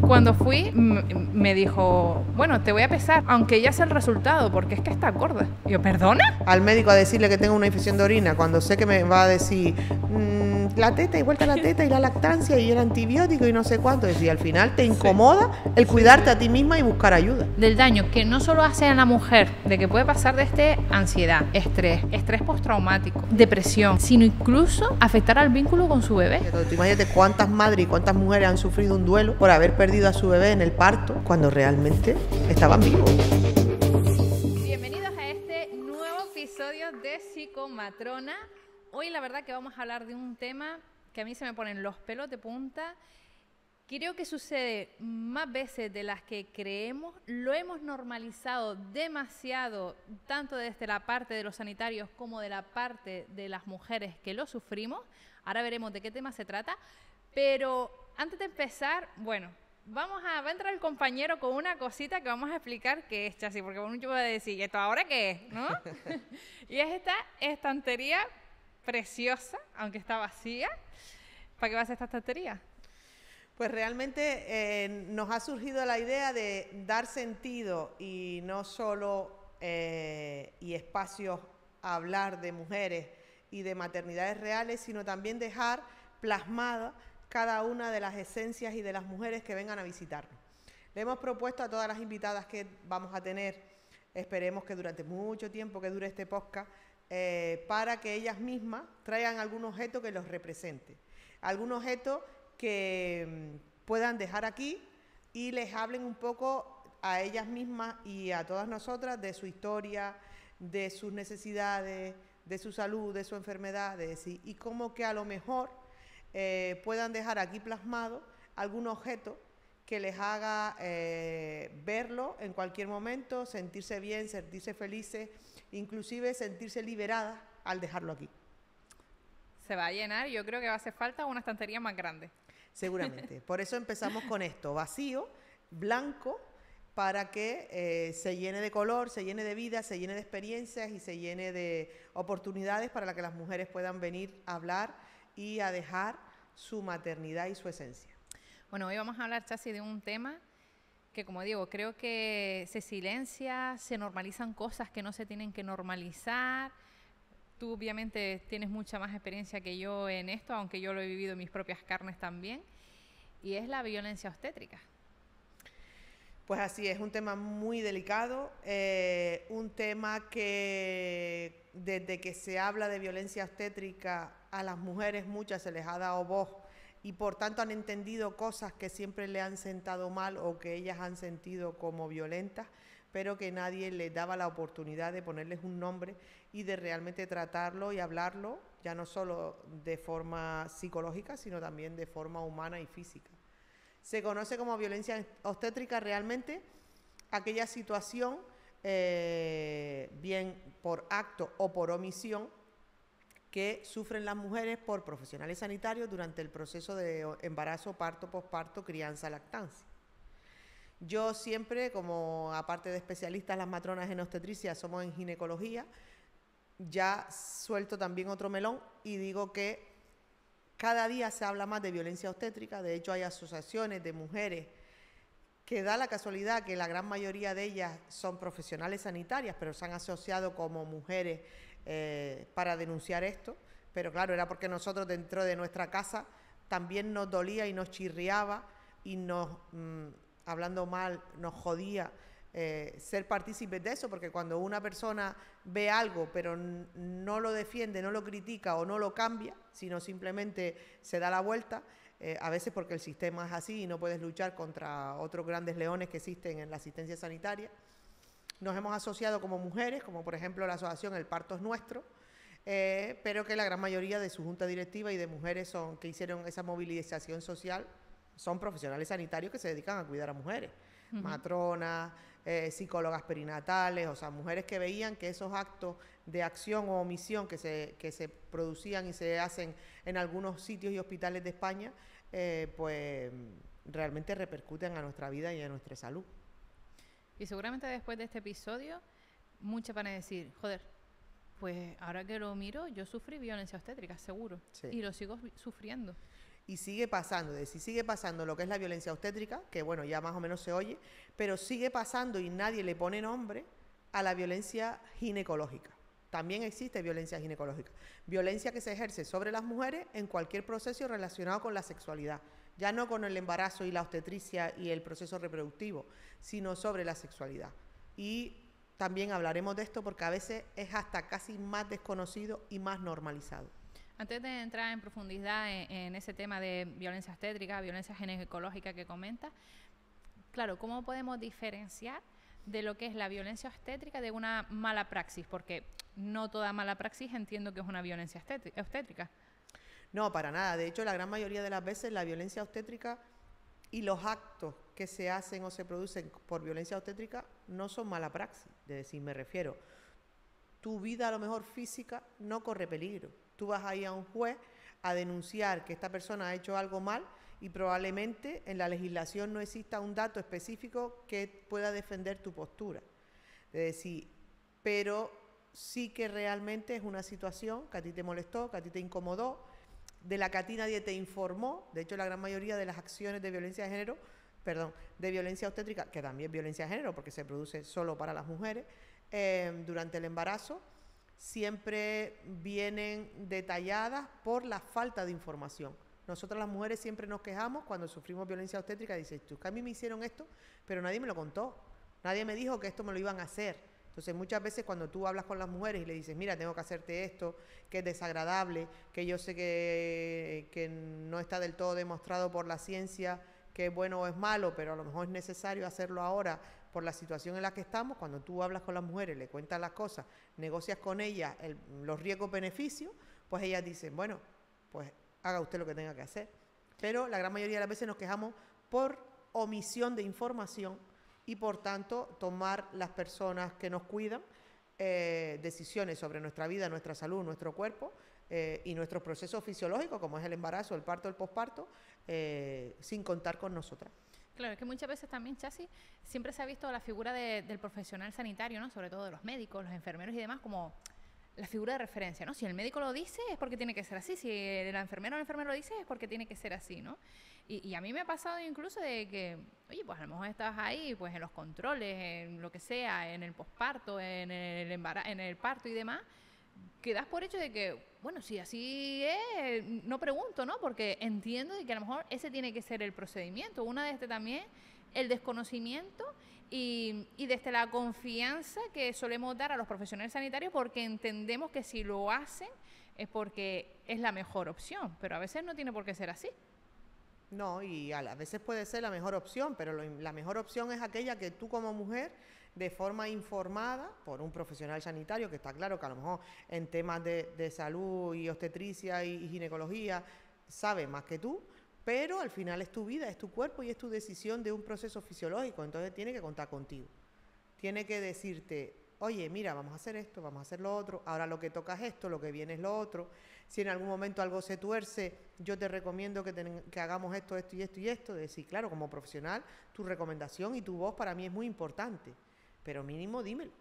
Cuando fui, me dijo, bueno, te voy a pesar, aunque ya sé el resultado, porque es que está gorda. Y yo, ¿perdona? Al médico a decirle que tengo una infección de orina, cuando sé que me va a decir la teta y vuelta a la teta y la lactancia y el antibiótico y no sé cuánto. Y al final te incomoda el cuidarte a ti misma y buscar ayuda. Del daño que no solo hace a la mujer, de que puede pasar desde ansiedad, estrés postraumático, depresión, sino incluso afectar al vínculo con su bebé. Entonces, imagínate cuántas madres y cuántas mujeres han sufrido un duelo por haber perdido a su bebé en el parto cuando realmente estaban vivos. Bienvenidos a este nuevo episodio de Psicomatrona. Hoy la verdad que vamos a hablar de un tema que a mí se me ponen los pelos de punta. Creo que sucede más veces de las que creemos, lo hemos normalizado demasiado, tanto desde la parte de los sanitarios como de la parte de las mujeres que lo sufrimos. Ahora veremos de qué tema se trata, pero antes de empezar, bueno, va a entrar el compañero con una cosita que vamos a explicar qué es, Chasi, porque mucho va a decir, ¿y esto ahora qué es? ¿No? Y es esta estantería preciosa, aunque está vacía. ¿Para qué va a ser esta estantería? Pues realmente nos ha surgido la idea de dar sentido y no solo y espacios a hablar de mujeres y de maternidades reales, sino también dejar plasmada cada una de las esencias y de las mujeres que vengan a visitarnos. Le hemos propuesto a todas las invitadas que vamos a tener, esperemos que durante mucho tiempo que dure este podcast, para que ellas mismas traigan algún objeto que los represente, algún objeto que puedan dejar aquí y les hablen un poco a ellas mismas y a todas nosotras de su historia, de sus necesidades, de su salud, de su enfermedad, y como que a lo mejor puedan dejar aquí plasmado algún objeto que les haga verlo en cualquier momento, sentirse bien, sentirse felices, inclusive sentirse liberadas al dejarlo aquí. Se va a llenar, yo creo que va a hacer falta una estantería más grande. Seguramente. Por eso empezamos con esto, vacío, blanco, para que se llene de color, se llene de vida, se llene de experiencias y se llene de oportunidades para que las mujeres puedan venir a hablar y a dejar su maternidad y su esencia. Bueno, hoy vamos a hablar, Chasi, de un tema que, como digo, creo que se silencia, se normalizan cosas que no se tienen que normalizar. Tú obviamente tienes mucha más experiencia que yo en esto, aunque yo lo he vivido en mis propias carnes también, y es la violencia obstétrica. Pues así es, un tema muy delicado, un tema que desde que se habla de violencia obstétrica a las mujeres muchas se les ha dado voz y por tanto han entendido cosas que siempre le han sentado mal o que ellas han sentido como violentas, pero que nadie les daba la oportunidad de ponerles un nombre y de realmente tratarlo y hablarlo, ya no solo de forma psicológica, sino también de forma humana y física. Se conoce como violencia obstétrica realmente aquella situación, bien por acto o por omisión, que sufren las mujeres por profesionales sanitarios durante el proceso de embarazo, parto, posparto, crianza, lactancia. Yo siempre, como aparte de especialistas las matronas en obstetricia, somos en ginecología, ya suelto también otro melón y digo que cada día se habla más de violencia obstétrica. De hecho hay asociaciones de mujeres que da la casualidad que la gran mayoría de ellas son profesionales sanitarias, pero se han asociado como mujeres para denunciar esto. Pero claro, era porque nosotros dentro de nuestra casa también nos dolía y nos chirriaba y nos, hablando mal, nos jodía ser partícipes de eso, porque cuando una persona ve algo pero no lo defiende, no lo critica o no lo cambia, sino simplemente se da la vuelta, a veces porque el sistema es así y no puedes luchar contra otros grandes leones que existen en la asistencia sanitaria. Nos hemos asociado como mujeres, como por ejemplo la asociación El Parto es Nuestro, pero que la gran mayoría de su junta directiva y de mujeres que hicieron esa movilización social son profesionales sanitarios que se dedican a cuidar a mujeres, matronas, psicólogas perinatales, o sea, mujeres que veían que esos actos de acción o omisión que se producían y se hacen en algunos sitios y hospitales de España, pues realmente repercuten a nuestra vida y a nuestra salud. Y seguramente después de este episodio, muchas van a decir, joder, pues ahora que lo miro, yo sufrí violencia obstétrica, seguro, sí. Y lo sigo sufriendo. Y sigue pasando, es decir, sigue pasando lo que es la violencia obstétrica, que bueno, ya más o menos se oye, pero sigue pasando y nadie le pone nombre a la violencia ginecológica. También existe violencia ginecológica. Violencia que se ejerce sobre las mujeres en cualquier proceso relacionado con la sexualidad. Ya no con el embarazo y la obstetricia y el proceso reproductivo, sino sobre la sexualidad. Y también hablaremos de esto porque a veces es hasta casi más desconocido y más normalizado. Antes de entrar en profundidad en ese tema de violencia obstétrica, violencia ginecológica que comenta, claro, ¿cómo podemos diferenciar de lo que es la violencia obstétrica de una mala praxis? Porque no toda mala praxis entiendo que es una violencia obstétrica. No, para nada. De hecho, la gran mayoría de las veces la violencia obstétrica y los actos que se hacen o se producen por violencia obstétrica no son mala praxis. Es decir, me refiero, tu vida a lo mejor física no corre peligro. Tú vas ahí a un juez a denunciar que esta persona ha hecho algo mal y probablemente en la legislación no exista un dato específico que pueda defender tu postura. Es decir, pero sí que realmente es una situación que a ti te molestó, que a ti te incomodó, de la que a ti nadie te informó. De hecho, la gran mayoría de las acciones de violencia de género, de violencia obstétrica, que también es violencia de género porque se produce solo para las mujeres, durante el embarazo, siempre vienen detalladas por la falta de información. Nosotras las mujeres siempre nos quejamos cuando sufrimos violencia obstétrica, dices tú, que a mí me hicieron esto, pero nadie me lo contó, nadie me dijo que esto me lo iban a hacer. Entonces muchas veces cuando tú hablas con las mujeres y le dices, mira, tengo que hacerte esto, que es desagradable, que yo sé que no está del todo demostrado por la ciencia que es bueno o es malo, pero a lo mejor es necesario hacerlo ahora por la situación en la que estamos. Cuando tú hablas con las mujeres, le cuentas las cosas, negocias con ellas los riesgos-beneficios, pues ellas dicen, bueno, pues haga usted lo que tenga que hacer. Pero la gran mayoría de las veces nos quejamos por omisión de información y por tanto tomar las personas que nos cuidan decisiones sobre nuestra vida, nuestra salud, nuestro cuerpo y nuestros procesos fisiológicos, como es el embarazo, el parto, el posparto, sin contar con nosotras. Claro, es que muchas veces también, Chasi, siempre se ha visto la figura del profesional sanitario, ¿no? Sobre todo de los médicos, los enfermeros y demás, como la figura de referencia, ¿no? Si el médico lo dice es porque tiene que ser así, si la enfermera o el enfermero lo dice es porque tiene que ser así, ¿no? Y a mí me ha pasado incluso de que, oye, pues a lo mejor estás ahí, pues en los controles, en lo que sea, en el posparto, en el parto y demás, que das por hecho de que, bueno, si así es, no pregunto, ¿no? Porque entiendo de que a lo mejor ese tiene que ser el procedimiento. Una de este también, el desconocimiento y desde la confianza que solemos dar a los profesionales sanitarios porque entendemos que si lo hacen es porque es la mejor opción, pero a veces no tiene por qué ser así. No, y a veces puede ser la mejor opción, pero la mejor opción es aquella que tú como mujer, de forma informada por un profesional sanitario, que está claro que a lo mejor en temas de salud y obstetricia y ginecología sabe más que tú, pero al final es tu vida, es tu cuerpo y es tu decisión de un proceso fisiológico, entonces tiene que contar contigo. Tiene que decirte, oye, mira, vamos a hacer esto, vamos a hacer lo otro, ahora lo que toca es esto, lo que viene es lo otro. Si en algún momento algo se tuerce, yo te recomiendo que hagamos esto, esto y esto y esto. Es decir, claro, como profesional, tu recomendación y tu voz para mí es muy importante, pero mínimo dímelo.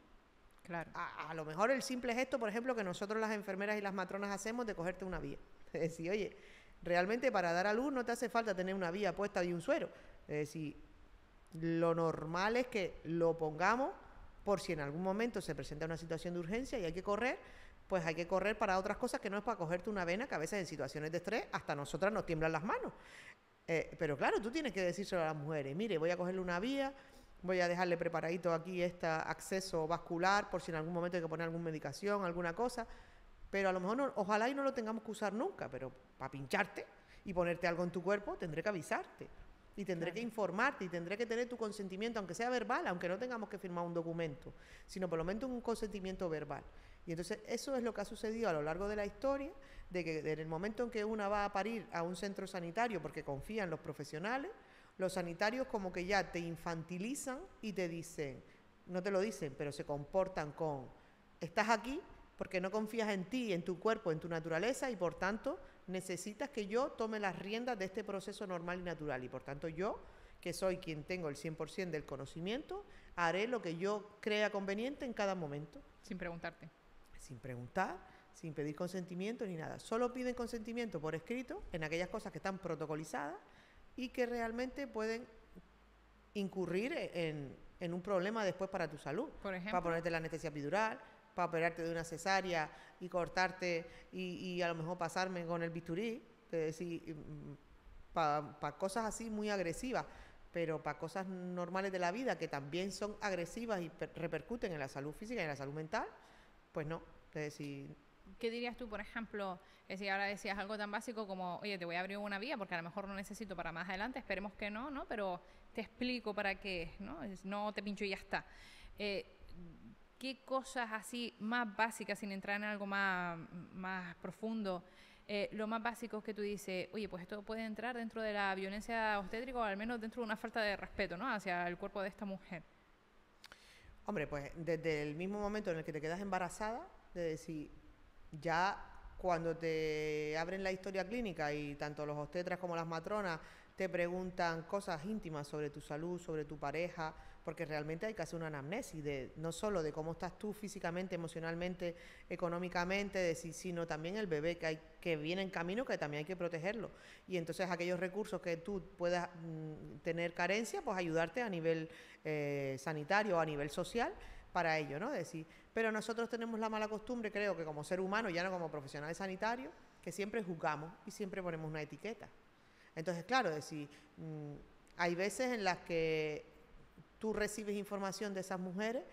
Claro. A lo mejor el simple gesto, por ejemplo, que nosotros las enfermeras y las matronas hacemos de cogerte una vía. Es decir, oye, realmente para dar a luz no te hace falta tener una vía puesta y un suero. Es decir, lo normal es que lo pongamos por si en algún momento se presenta una situación de urgencia y hay que correr, pues hay que correr para otras cosas que no es para cogerte una vena, que a veces en situaciones de estrés hasta nosotras nos tiemblan las manos. Pero claro, tú tienes que decírselo a las mujeres, mire, voy a cogerle una vía, voy a dejarle preparadito aquí este acceso vascular por si en algún momento hay que poner alguna medicación, alguna cosa, pero a lo mejor ojalá y no lo tengamos que usar nunca, pero para pincharte y ponerte algo en tu cuerpo tendré que avisarte. Y tendré que informarte y tendré que tener tu consentimiento, aunque sea verbal, aunque no tengamos que firmar un documento, sino por lo menos un consentimiento verbal. Y entonces eso es lo que ha sucedido a lo largo de la historia, de que en el momento en que una va a parir a un centro sanitario porque confía en los profesionales, los sanitarios como que ya te infantilizan y te dicen, no te lo dicen, pero se comportan con, estás aquí porque no confías en ti, en tu cuerpo, en tu naturaleza y por tanto necesitas que yo tome las riendas de este proceso normal y natural y por tanto yo, que soy quien tengo el 100% del conocimiento, haré lo que yo crea conveniente en cada momento. Sin preguntarte. Sin preguntar, sin pedir consentimiento ni nada. Solo piden consentimiento por escrito en aquellas cosas que están protocolizadas y que realmente pueden incurrir en un problema después para tu salud. Por ejemplo, para ponerte la anestesia epidural, para operarte de una cesárea y cortarte y a lo mejor pasarme con el bisturí, es decir, para cosas así muy agresivas, pero para cosas normales de la vida que también son agresivas y repercuten en la salud física y en la salud mental, pues no. Es decir, ¿qué dirías tú, por ejemplo? Es decir, ahora decías algo tan básico como, oye, te voy a abrir una vía porque a lo mejor no necesito para más adelante, esperemos que no, ¿no? Pero te explico para qué, ¿no? No te pincho y ya está. ¿Qué cosas así más básicas, sin entrar en algo más profundo, lo más básico es que tú dices, oye, pues esto puede entrar dentro de la violencia obstétrica o al menos dentro de una falta de respeto, ¿no? Hacia el cuerpo de esta mujer? hombre, pues desde el mismo momento en el que te quedas embarazada, de decir, ya cuando te abren la historia clínica y tanto los obstetras como las matronas te preguntan cosas íntimas sobre tu salud, sobre tu pareja, porque realmente hay que hacer una anamnesis, no solo de cómo estás tú físicamente, emocionalmente, económicamente, sino también el bebé que viene en camino, que también hay que protegerlo. Y entonces aquellos recursos que tú puedas tener carencia, pues ayudarte a nivel sanitario o a nivel social para ello, ¿no? Pero nosotros tenemos la mala costumbre, creo que como ser humano, ya no como profesionales sanitarios, que siempre juzgamos y siempre ponemos una etiqueta. Entonces, claro, hay veces en las que tú recibes información de esas mujeres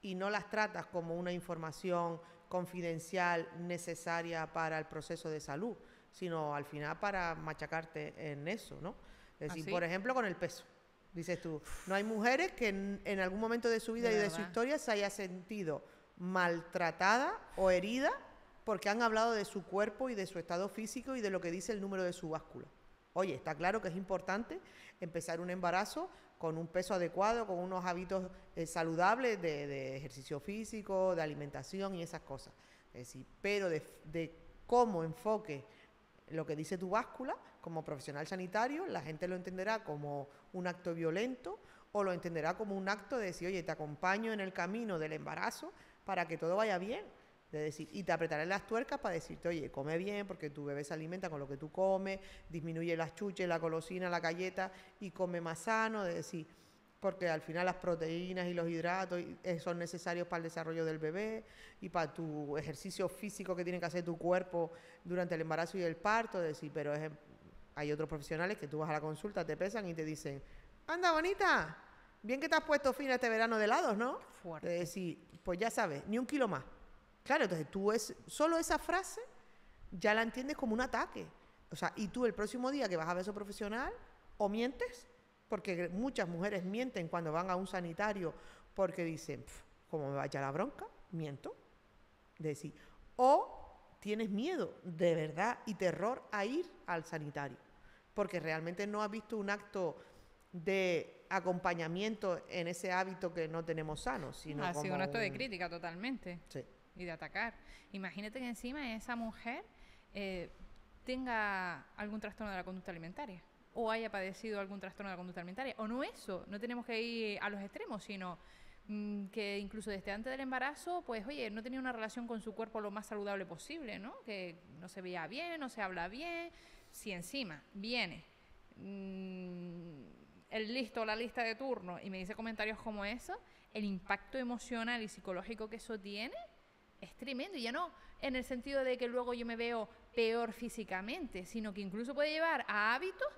y no las tratas como una información confidencial necesaria para el proceso de salud, sino al final para machacarte en eso, ¿no? Es decir, por ejemplo, con el peso. Dices tú, no hay mujeres que en algún momento de su vida y de su historia se haya sentido maltratada o herida porque han hablado de su cuerpo y de su estado físico y de lo que dice el número de su báscula. Oye, está claro que es importante empezar un embarazo con un peso adecuado, con unos hábitos saludables de ejercicio físico, de alimentación y esas cosas. Es decir, pero de cómo enfoque lo que dice tu báscula, como profesional sanitario, la gente lo entenderá como un acto violento o lo entenderá como un acto de decir, oye, te acompaño en el camino del embarazo para que todo vaya bien. Y te apretaré las tuercas para decirte, oye, come bien porque tu bebé se alimenta con lo que tú comes, disminuye las chuches, la golosina, la galleta y come más sano, porque al final las proteínas y los hidratos son necesarios para el desarrollo del bebé y para tu ejercicio físico que tiene que hacer tu cuerpo durante el embarazo y el parto, pero hay otros profesionales que tú vas a la consulta, te pesan y te dicen, anda bonita, bien que te has puesto fina este verano de helados, ¿no? Fuerte. Pues ya sabes, ni un kilo más. Claro, entonces solo esa frase ya la entiendes como un ataque. O sea, y tú el próximo día que vas a ver a su profesional, o mientes, porque muchas mujeres mienten cuando van a un sanitario porque dicen, ¿cómo me va a echar la bronca? Miento. O tienes miedo de verdad y terror a ir al sanitario, porque realmente no has visto un acto de acompañamiento en ese hábito que no tenemos sano, sino ha como sido un acto de crítica totalmente. Sí. Y de atacar. Imagínate que encima esa mujer tenga algún trastorno de la conducta alimentaria o haya padecido algún trastorno de la conducta alimentaria. O no eso, no tenemos que ir a los extremos, sino que incluso desde antes del embarazo, pues oye, no tenía una relación con su cuerpo lo más saludable posible, ¿no? Que no se veía bien, no se habla bien. Si encima viene el listo o la lista de turno y me dice comentarios como eso, el impacto emocional y psicológico que eso tiene es tremendo, y ya no en el sentido de que luego yo me veo peor físicamente, sino que incluso puede llevar a hábitos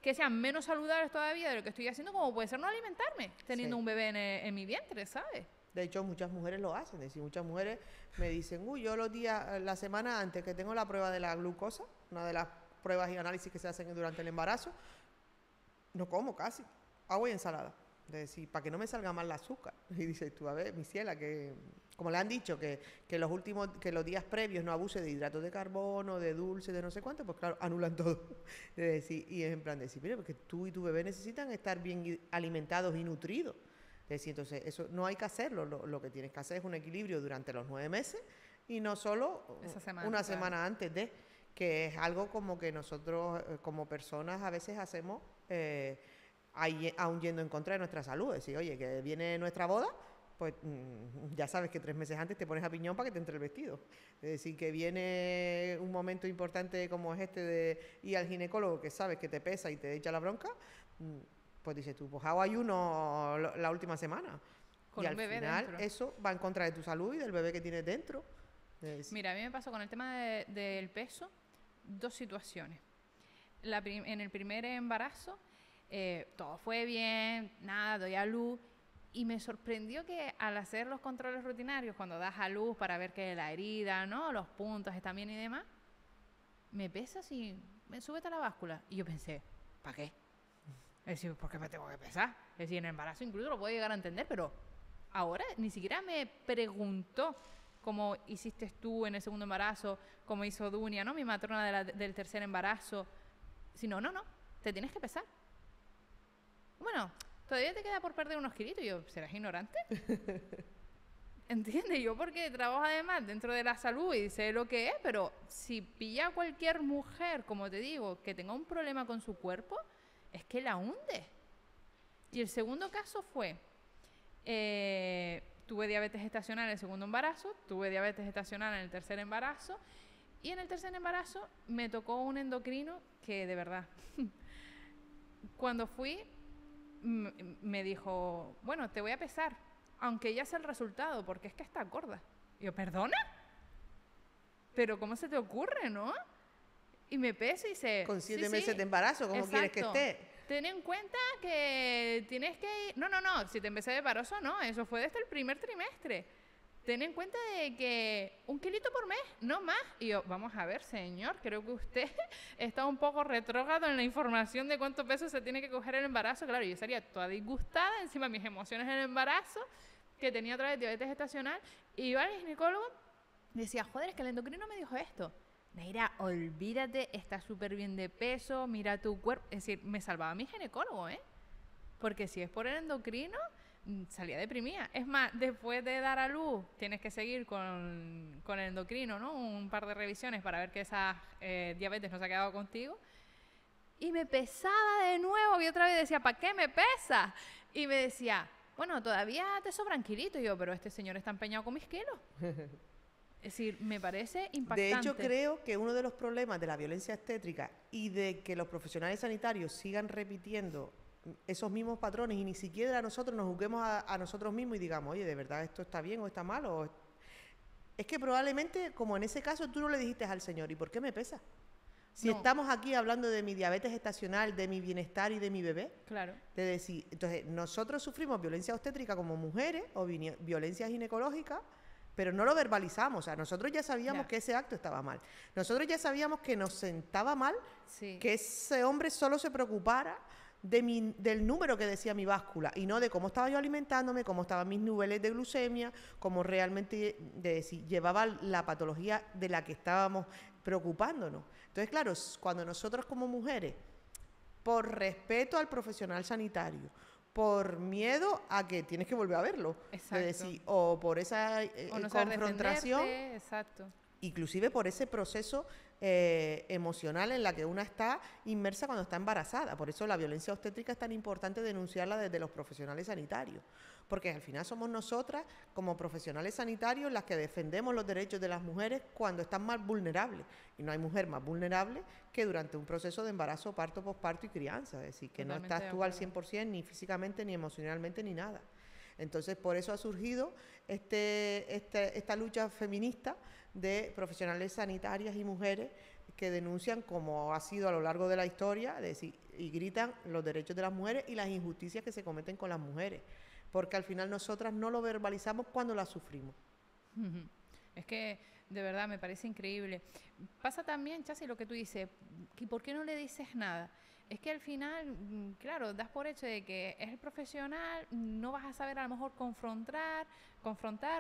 que sean menos saludables todavía de lo que estoy haciendo, como puede ser no alimentarme teniendo un bebé en mi vientre, ¿sabes? De hecho, muchas mujeres lo hacen. Muchas mujeres me dicen, yo los días, la semana antes que tengo la prueba de la glucosa, una de las pruebas y análisis que se hacen durante el embarazo, no como casi, agua y ensalada. Para que no me salga mal el azúcar. Y dices tú, a ver, mi ciela, que como le han dicho que los días previos no abuse de hidratos de carbono, de dulce, de no sé cuánto, pues claro, anulan todo. Y es en plan de decir, mira, porque tú y tu bebé necesitan estar bien alimentados y nutridos. Entonces, eso no hay que hacerlo. Lo que tienes que hacer es un equilibrio durante los 9 meses y no solo una semana antes de, que es algo como que nosotros como personas a veces hacemos aún yendo en contra de nuestra salud. Oye, que viene nuestra boda, pues ya sabes que 3 meses antes te pones a piñón para que te entre el vestido. Es decir, que viene un momento importante como es este de ir al ginecólogo, que sabes que te pesa y te echa la bronca, pues dices tú, pues hago ayuno la última semana. Con y un al bebé final dentro. eso va en contra de tu salud y del bebé que tienes dentro. Mira, a mí me pasó con el tema del peso 2 situaciones. En el primer embarazo, todo fue bien, nada, doy a luz. Y me sorprendió que al hacer los controles rutinarios, cuando das a luz para ver que la herida, ¿no? Los puntos están bien y demás, me pesas y me súbete a la báscula. Y yo pensé, ¿para qué? Es decir, ¿por qué me tengo que pesar? Es decir, en el embarazo incluso lo puedo llegar a entender, pero ahora ni siquiera me preguntó cómo hiciste tú en el segundo embarazo, cómo hizo Dunia, ¿no? Mi matrona del tercer embarazo. Sino, no, te tienes que pesar. Bueno, todavía te queda por perder unos kilitos. Y yo, ¿serás ignorante? ¿Entiendes? Yo porque trabajo además dentro de la salud y sé lo que es, pero si pilla a cualquier mujer, como te digo, que tenga un problema con su cuerpo, es que la hunde. Y el segundo caso fue, tuve diabetes gestacional en el segundo embarazo, tuve diabetes gestacional en el tercer embarazo, y en el tercer embarazo me tocó un endocrino que de verdad, cuando fui, me dijo, bueno, te voy a pesar, aunque ya sé el resultado, porque es que está gorda. Y yo, ¿perdona? ¿Pero cómo se te ocurre, no? Y me pesa y dice... Con 7 meses de embarazo, ¿cómo quieres que esté? Ten en cuenta que tienes que ir... No, si te empecé de embarazo, no, eso fue desde el primer trimestre. Ten en cuenta de que 1 kilito por mes, no más. Y yo, vamos a ver, señor, creo que usted está un poco retrógrado en la información de cuánto peso se tiene que coger el embarazo. Claro, yo estaría toda disgustada, encima mis emociones en el embarazo, que tenía otra vez diabetes gestacional, y iba al ginecólogo y decía, joder, es que el endocrino me dijo esto. Neira, olvídate, está súper bien de peso, mira tu cuerpo. Es decir, me salvaba mi ginecólogo, ¿eh? Porque si es por el endocrino, salía deprimida. Es más, después de dar a luz, tienes que seguir con el endocrino, ¿no? Un par de revisiones para ver que esa diabetes no se ha quedado contigo. Y me pesaba de nuevo y otra vez decía, ¿para qué me pesa? Y me decía, bueno, todavía te sobran kilitos. Y yo, pero este señor está empeñado con mis kilos. Es decir, me parece impactante. De hecho, creo que uno de los problemas de la violencia obstétrica y de que los profesionales sanitarios sigan repitiendo esos mismos patrones y ni siquiera nosotros nos juzguemos a nosotros mismos y digamos, oye, ¿de verdad esto está bien o está mal? Es que probablemente, como en ese caso, tú no le dijiste al Señor, ¿y por qué me pesa? Si No. estamos aquí hablando de mi diabetes gestacional, de mi bienestar y de mi bebé. Claro. De decir, entonces, nosotros sufrimos violencia obstétrica como mujeres o violencia ginecológica, pero no lo verbalizamos. O sea, nosotros ya sabíamos que ese acto estaba mal. Nosotros ya sabíamos que nos sentaba mal que ese hombre solo se preocupara del número que decía mi báscula y no de cómo estaba yo alimentándome, cómo estaban mis niveles de glucemia, cómo realmente llevaba la patología de la que estábamos preocupándonos. Entonces, claro, cuando nosotros como mujeres, por respeto al profesional sanitario, por miedo a que tienes que volver a verlo, o por esa no confrontación, exacto. Inclusive por ese proceso emocional en la que una está inmersa cuando está embarazada. Por eso la violencia obstétrica es tan importante denunciarla desde los profesionales sanitarios, porque al final somos nosotras, como profesionales sanitarios, las que defendemos los derechos de las mujeres cuando están más vulnerables. Y no hay mujer más vulnerable que durante un proceso de embarazo, parto, posparto y crianza. Es decir, que totalmente no estás tú al 100% ni físicamente, ni emocionalmente, ni nada. Entonces, por eso ha surgido esta lucha feminista de profesionales sanitarias y mujeres que denuncian, como ha sido a lo largo de la historia, y gritan los derechos de las mujeres y las injusticias que se cometen con las mujeres, porque al final nosotras no lo verbalizamos cuando las sufrimos. Es que de verdad me parece increíble. Pasa también, Chasi, lo que tú dices, ¿y por qué no le dices nada? Es que al final, claro, das por hecho de que es el profesional, no vas a saber a lo mejor confrontar,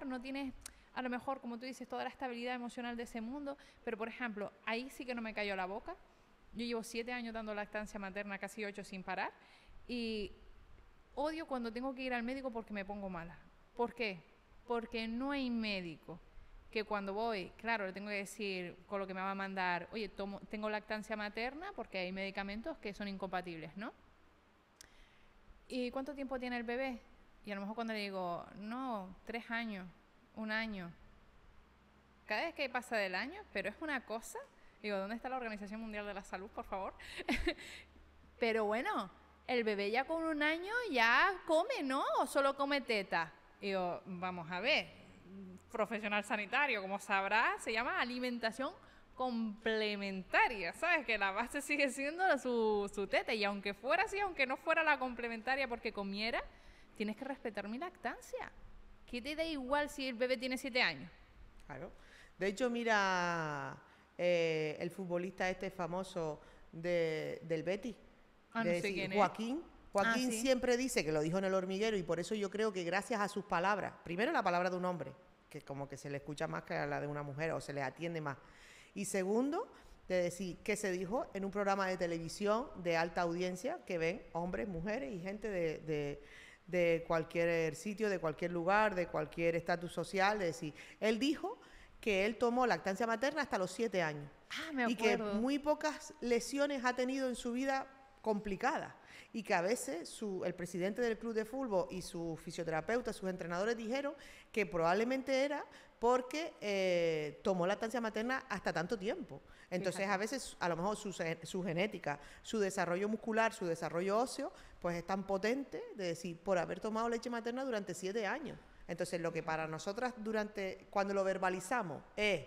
no tienes a lo mejor, como tú dices, toda la estabilidad emocional de ese mundo, pero por ejemplo, ahí sí que no me cayó la boca. Yo llevo 7 años dando lactancia materna, casi 8 sin parar, y odio cuando tengo que ir al médico porque me pongo mala. ¿Por qué? Porque no hay médico que cuando voy, claro, le tengo que decir con lo que me va a mandar, oye, tengo lactancia materna porque hay medicamentos que son incompatibles, ¿no? ¿Y cuánto tiempo tiene el bebé? Y a lo mejor cuando le digo, no, 3 años, 1 año, cada vez que pasa del año, pero es una cosa, digo, ¿dónde está la Organización Mundial de la Salud, por favor? Pero bueno, el bebé ya con 1 año ya come, ¿no? ¿O solo come teta? Digo, vamos a ver, profesional sanitario, como sabrá, se llama alimentación complementaria, ¿sabes? Que la base sigue siendo su teta, y aunque fuera así, aunque no fuera la complementaria porque comiera, tienes que respetar mi lactancia. ¿Qué te da igual si el bebé tiene 7 años? Claro. De hecho, mira, el futbolista este famoso del Betis, Ah, no sé quién es. Joaquín. Joaquín Sí. siempre dice que lo dijo en El Hormiguero, y por eso yo creo que gracias a sus palabras, primero la palabra de un hombre, que como que se le escucha más que a la de una mujer, o se le atiende más. Y segundo, de decir que se dijo en un programa de televisión de alta audiencia que ven hombres, mujeres y gente de cualquier sitio, de cualquier lugar, de cualquier estatus social. Es decir, él dijo que él tomó lactancia materna hasta los 7 años. Ah, me Y que acuerdo. muy pocas lesiones ha tenido en su vida complicadas. Y que a veces el presidente del club de fútbol y sus fisioterapeutas, sus entrenadores dijeron que probablemente era porque tomó lactancia materna hasta tanto tiempo. Entonces, Fíjate. a veces, a lo mejor su genética, su desarrollo muscular, su desarrollo óseo, pues es tan potente de decir, por haber tomado leche materna durante 7 años. Entonces, lo que para nosotras cuando lo verbalizamos es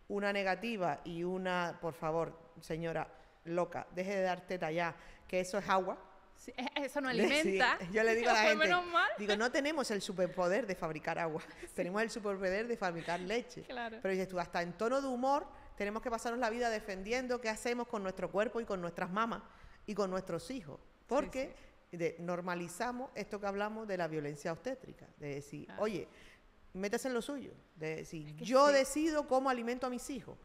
una negativa y una, por favor, señora loca, deje de dar teta ya, que eso es agua. Sí, eso no alimenta. Sí, yo le digo a la Pues gente, menos mal. digo, no tenemos el superpoder de fabricar agua, tenemos el superpoder de fabricar leche. Claro. Pero dices tú, hasta en tono de humor tenemos que pasarnos la vida defendiendo qué hacemos con nuestro cuerpo y con nuestras mamas y con nuestros hijos. Porque normalizamos esto que hablamos de la violencia obstétrica, de decir, Claro. oye, métase en lo suyo, de decir, Es que yo sí. decido cómo alimento a mis hijos.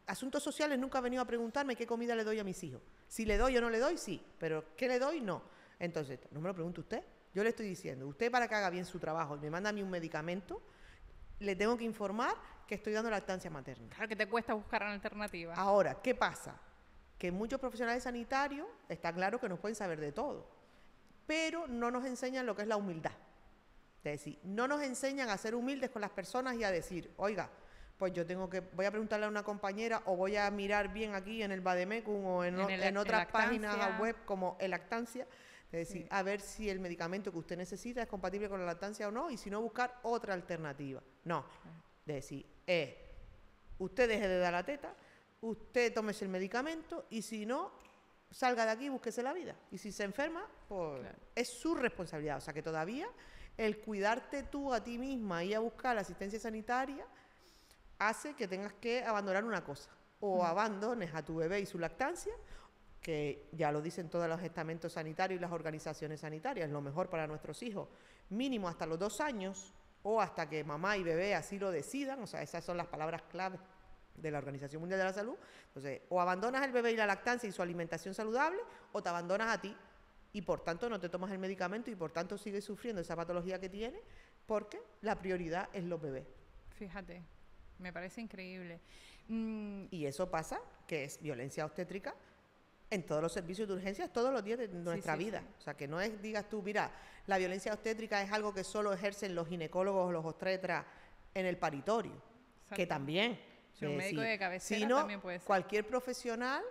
Asuntos sociales nunca ha venido a preguntarme qué comida le doy a mis hijos. Si le doy o no le doy, sí, pero ¿qué le doy? No. Entonces, no me lo pregunte usted. Yo le estoy diciendo, usted para que haga bien su trabajo y me manda a mí un medicamento, le tengo que informar que estoy dando lactancia materna. Claro que te cuesta buscar una alternativa. Ahora, ¿qué pasa? Que muchos profesionales sanitarios, está claro que nos pueden saber de todo, pero no nos enseñan lo que es la humildad. Es decir, no nos enseñan a ser humildes con las personas y a decir, oiga, pues voy a preguntarle a una compañera o voy a mirar bien aquí en el Vademecum o en otras páginas web como el lactancia, es decir, Sí. a ver si el medicamento que usted necesita es compatible con la lactancia o no, y si no, buscar otra alternativa. No, es decir, usted deje de dar la teta, usted tómese el medicamento y si no, salga de aquí y búsquese la vida. Y si se enferma, pues Claro. es su responsabilidad. O sea que todavía el cuidarte tú a ti misma y a buscar la asistencia sanitaria hace que tengas que abandonar una cosa. O abandones a tu bebé y su lactancia, que ya lo dicen todos los estamentos sanitarios y las organizaciones sanitarias, lo mejor para nuestros hijos, mínimo hasta los 2 años o hasta que mamá y bebé así lo decidan. O sea, esas son las palabras clave de la Organización Mundial de la Salud. Entonces, o abandonas el bebé y la lactancia y su alimentación saludable, o te abandonas a ti y por tanto no te tomas el medicamento y por tanto sigues sufriendo esa patología que tienes, porque la prioridad es los bebés. Fíjate, me parece increíble. Y eso pasa, que es violencia obstétrica en todos los servicios de urgencias, todos los días de nuestra sí, vida. sí. O sea, que no es, digas tú, mira, la violencia obstétrica es algo que solo ejercen los ginecólogos o los obstetras en el paritorio, que Exacto. también. Si un es médico decir, de cabecera sino también puede ser. cualquier profesional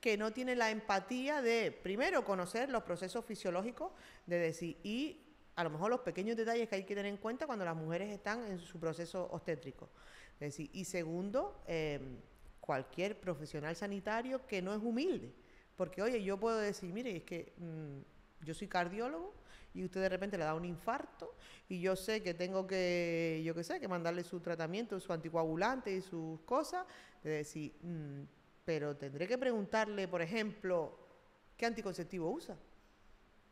que no tiene la empatía de, primero, conocer los procesos fisiológicos, de decir, y a lo mejor los pequeños detalles que hay que tener en cuenta cuando las mujeres están en su proceso obstétrico. Es decir, y segundo, cualquier profesional sanitario que no es humilde. Porque, oye, yo puedo decir, mire, es que yo soy cardiólogo y usted de repente le da un infarto y yo sé que tengo que, yo qué sé, que mandarle su tratamiento, su anticoagulante y sus cosas, de decir, pero tendré que preguntarle, por ejemplo, ¿qué anticonceptivo usa?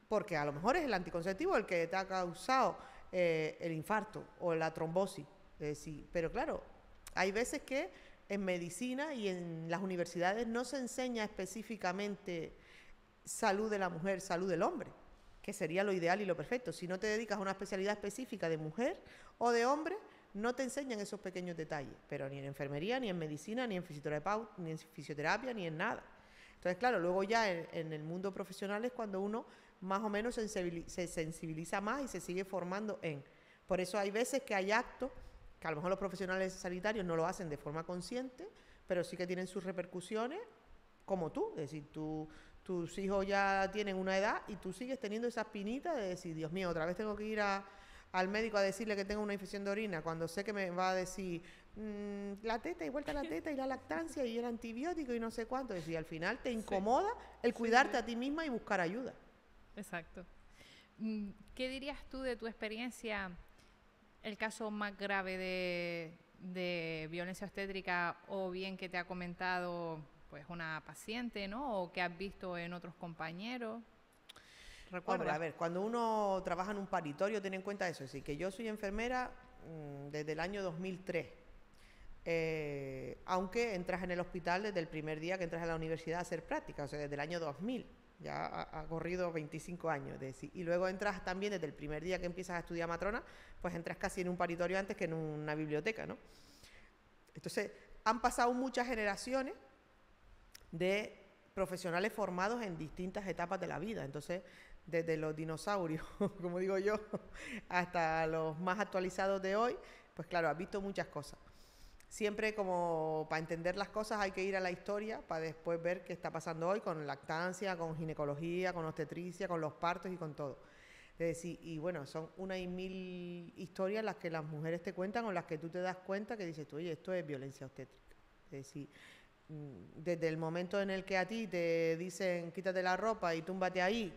Porque a lo mejor es el anticonceptivo el que te ha causado el infarto o la trombosis. Es decir, pero claro, hay veces que en medicina y en las universidades no se enseña específicamente salud de la mujer, salud del hombre, que sería lo ideal y lo perfecto. Si no te dedicas a una especialidad específica de mujer o de hombre, no te enseñan esos pequeños detalles, pero ni en enfermería, ni en medicina, ni en fisioterapia, ni en nada. Entonces, claro, luego ya en el mundo profesional es cuando uno más o menos se sensibiliza más y se sigue formando en. Por eso hay veces que hay actos que a lo mejor los profesionales sanitarios no lo hacen de forma consciente, pero sí que tienen sus repercusiones, como tú. Es decir, tus hijos ya tienen una edad y tú sigues teniendo esa espinita de decir, Dios mío, otra vez tengo que ir al médico a decirle que tengo una infección de orina, cuando sé que me va a decir la teta y vuelta a la teta y la lactancia y el antibiótico y no sé cuánto. Es decir, al final te incomoda el cuidarte a ti misma y buscar ayuda. Exacto. ¿Qué dirías tú de tu experiencia, el caso más grave de violencia obstétrica, o bien que te ha comentado pues una paciente, ¿no? O que has visto en otros compañeros? Hombre, a ver, cuando uno trabaja en un paritorio, ten en cuenta eso. Es decir, que yo soy enfermera desde el año 2003. Aunque entras en el hospital desde el primer día que entras a la universidad a hacer práctica, o sea, desde el año 2000. Ya ha corrido 25 años. Y luego entras también desde el primer día que empiezas a estudiar matrona, pues entras casi en un paritorio antes que en una biblioteca, ¿no? Entonces, han pasado muchas generaciones de profesionales formados en distintas etapas de la vida. Entonces, desde los dinosaurios, como digo yo, hasta los más actualizados de hoy, pues claro, has visto muchas cosas. Siempre como para entender las cosas hay que ir a la historia para después ver qué está pasando hoy con lactancia, con ginecología, con obstetricia, con los partos y con todo. Es decir, y bueno, son una y mil historias las que las mujeres te cuentan o las que tú te das cuenta que dices tú, oye, esto es violencia obstétrica. Es decir, desde el momento en el que a ti te dicen quítate la ropa y túmbate ahí,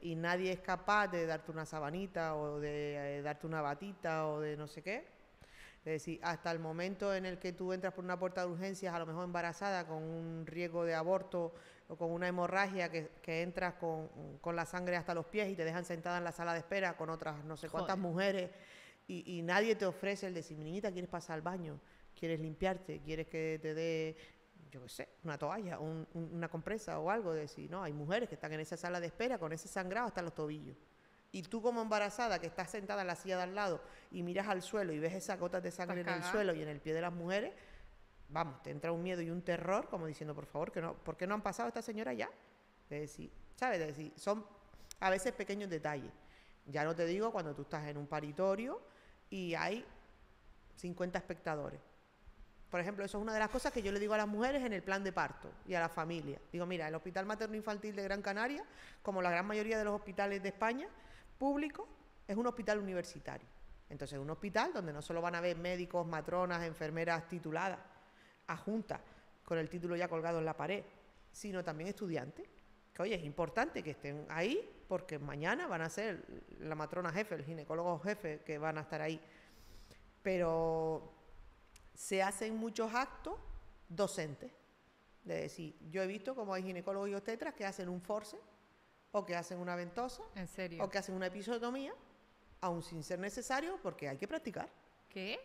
y nadie es capaz de darte una sabanita o de darte una batita o de no sé qué. Es decir, hasta el momento en el que tú entras por una puerta de urgencias, a lo mejor embarazada, con un riesgo de aborto o con una hemorragia que entras con la sangre hasta los pies y te dejan sentada en la sala de espera con otras no sé cuántas mujeres y nadie te ofrece el decir, mi niñita, ¿quieres pasar al baño? ¿Quieres limpiarte? ¿Quieres que te dé, yo qué sé, una toalla, una compresa o algo? De decir, no, hay mujeres que están en esa sala de espera con ese sangrado hasta los tobillos. Y tú como embarazada que estás sentada en la silla de al lado y miras al suelo y ves esas gotas de sangre en el suelo y en el pie de las mujeres, vamos, te entra un miedo y un terror como diciendo, por favor, que no, ¿por qué no han pasado esta señora ya? Es decir, ¿sabes? Es decir, son a veces pequeños detalles. Ya no te digo cuando tú estás en un paritorio y hay 50 espectadores. Por ejemplo, eso es una de las cosas que yo le digo a las mujeres en el plan de parto y a la familia. Digo, mira, el Hospital Materno Infantil de Gran Canaria, como la gran mayoría de los hospitales de España, público, es un hospital universitario. Entonces, es un hospital donde no solo van a ver médicos, matronas, enfermeras tituladas, adjuntas, con el título ya colgado en la pared, sino también estudiantes. Que, oye, es importante que estén ahí porque mañana van a ser la matrona jefe, el ginecólogo jefe que van a estar ahí. Pero se hacen muchos actos docentes. Es decir, yo he visto como hay ginecólogos y obstetras que hacen un force o que hacen una ventosa. ¿En serio? O que hacen una episiotomía, aún sin ser necesario, porque hay que practicar. ¿Qué?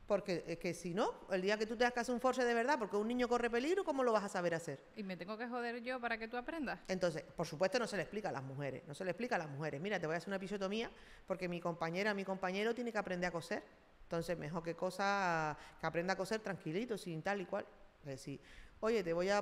Porque es que si no, el día que tú tengas que hacer un force de verdad, porque un niño corre peligro, ¿cómo lo vas a saber hacer? ¿Y me tengo que joder yo para que tú aprendas? Entonces, por supuesto, no se le explica a las mujeres. No se le explica a las mujeres. Mira, te voy a hacer una episiotomía porque mi compañera, mi compañero tiene que aprender a coser. Entonces, mejor que que aprenda a coser tranquilito, sin tal y cual. Es decir, oye, te voy a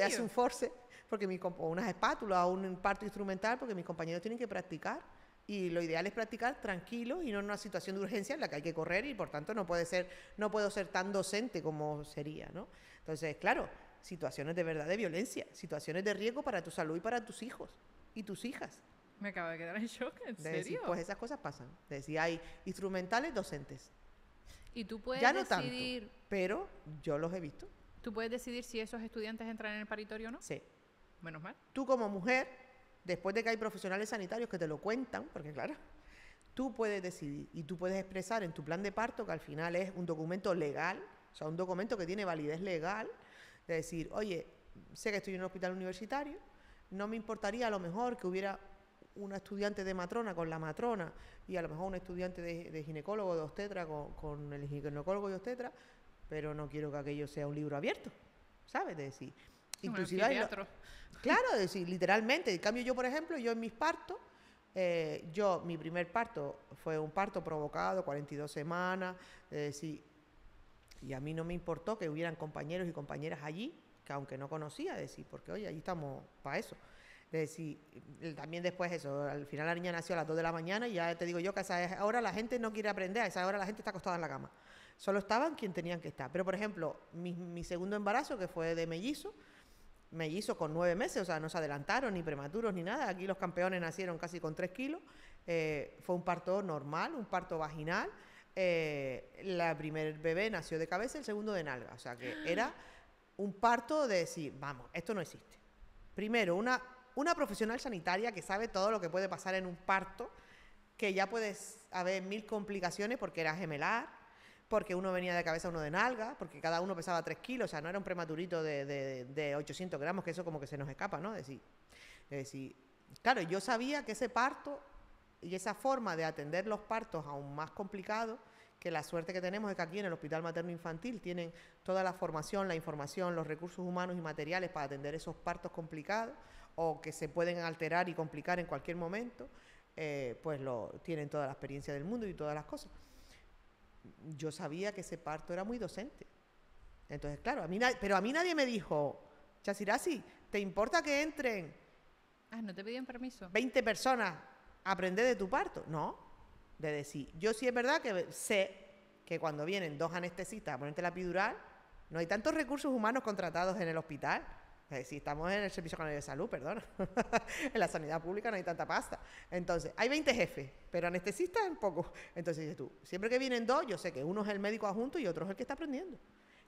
hacer un force porque o unas espátulas o un parto instrumental porque mis compañeros tienen que practicar. Y lo ideal es practicar tranquilo y no en una situación de urgencia en la que hay que correr y por tanto no puedo ser tan docente como sería, ¿no? Entonces, claro, situaciones de verdad de violencia, situaciones de riesgo para tu salud y para tus hijos y tus hijas. Me acabo de quedar en shock, ¿en serio? Decir, pues esas cosas pasan. Es decir, hay instrumentales docentes. Y tú puedes ya no decidir... tanto, pero yo los he visto. ¿Tú puedes decidir si esos estudiantes entran en el paritorio o no? Sí. Menos mal. Tú como mujer, después de que hay profesionales sanitarios que te lo cuentan, porque claro, tú puedes decidir y tú puedes expresar en tu plan de parto, que al final es un documento legal, o sea, un documento que tiene validez legal, de decir, oye, sé que estoy en un hospital universitario, no me importaría a lo mejor que hubiera una estudiante de matrona con la matrona y a lo mejor un estudiante de ginecólogo, de obstetra con el ginecólogo y obstetra, pero no quiero que aquello sea un libro abierto, ¿sabes? De decir, inclusive claro, es decir, literalmente. En cambio, yo, por ejemplo, yo en mis partos, mi primer parto fue un parto provocado, 42 semanas, es decir, y a mí no me importó que hubieran compañeros y compañeras allí, que aunque no conocía, es decir, porque oye, allí estamos para eso. De decir, también después eso, al final la niña nació a las 2 de la mañana y ya te digo yo que a esa hora la gente no quiere aprender, a esa hora la gente está acostada en la cama. Solo estaban quien tenían que estar. Pero, por ejemplo, mi segundo embarazo, que fue de mellizo con 9 meses, o sea, no se adelantaron ni prematuros ni nada. Aquí los campeones nacieron casi con 3 kilos. Fue un parto normal, un parto vaginal. La primer bebé nació de cabeza, el segundo de nalga. O sea, que era un parto de decir, vamos, esto no existe. Primero, una profesional sanitaria que sabe todo lo que puede pasar en un parto, que ya puede haber 1000 complicaciones porque era gemelar, porque uno venía de cabeza, uno de nalga, porque cada uno pesaba 3 kilos, o sea, no era un prematurito de 800 gramos, que eso como que se nos escapa, ¿no? Es decir, claro, yo sabía que ese parto y esa forma de atender los partos aún más complicados, que la suerte que tenemos es que aquí en el Hospital Materno Infantil tienen toda la formación, la información, los recursos humanos y materiales para atender esos partos complicados o que se pueden alterar y complicar en cualquier momento, pues tienen toda la experiencia del mundo y todas las cosas. Yo sabía que ese parto era muy docente. Entonces, claro, pero a mí nadie me dijo, Chasirasi, ¿te importa que entren ¿no te pidieron permiso? 20 personas a aprender de tu parto? No, de decir, yo sí es verdad que sé que cuando vienen 2 anestesistas a ponerte la epidural, no hay tantos recursos humanos contratados en el hospital. Es decir, estamos en el Servicio Canario de Salud, perdón. En la sanidad pública no hay tanta pasta. Entonces, hay 20 jefes, pero anestesistas en pocos. Entonces dices tú, siempre que vienen 2, yo sé que uno es el médico adjunto y otro es el que está aprendiendo.